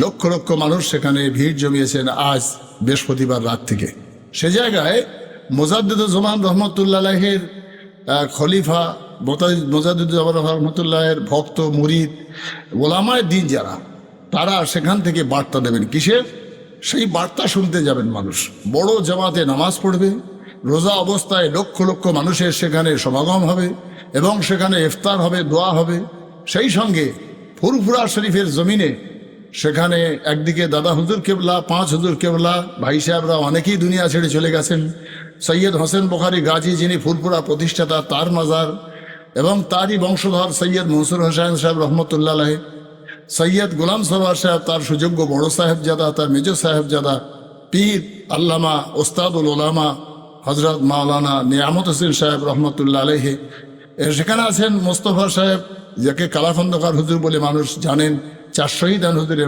লক্ষ লক্ষ মানুষ সেখানে ভিড় জমিয়েছেন আজ বৃহস্পতিবার রাত থেকে। সে জায়গায় মোজাদ্দেদুজ্জামান রহমতুল্লাহের খলিফা মোজাদ্দেদুজ্জামান রহমতুল্লাহের ভক্ত মুরিদ ওলামায়ে দ্বীন যারা, তারা সেখান থেকে বার্তা দেবেন। কিসের? সেই বার্তা শুনতে যাবেন মানুষ। বড় জামাতে নামাজ পড়বে, রোজা অবস্থায় লক্ষ লক্ষ মানুষের সেখানে সমাগম হবে এবং সেখানে ইফতার হবে, দোয়া হবে। সেই সঙ্গে ফুরফুরা শরীফের জমিনে সেখানে একদিকে দাদা হুজুর কেবলা, 5 হুজুর কেবলা, ভাই সাহেবরা অনেকেই দুনিয়া ছেড়ে চলে গেছেন। সৈয়দ হোসেন বুখারী গাজী যিনি ফুরফুরা প্রতিষ্ঠাতা, তার মাজার, এবং তারই বংশধর সৈয়দ মনসুর হোসেন সাহেব রহমতুল্লাহ আলাইহ, সৈয়দ গোলাম সরোয়ার সাহেব তার সুযোগ্য বড় সাহেবজাদা, তার মেজ সাহেবজাদা, পীর আল্লামা ওস্তাদুল ওলামা হজরত মাওলানা নিয়ামত হোসেন সাহেব রহমতুল্লাহ আলাইহি। সেখানে আছেন মোস্তফা সাহেব, যাকে কালাখন্দকার হুজুর বলে মানুষ জানেন, 4 শহীদান হুজুরের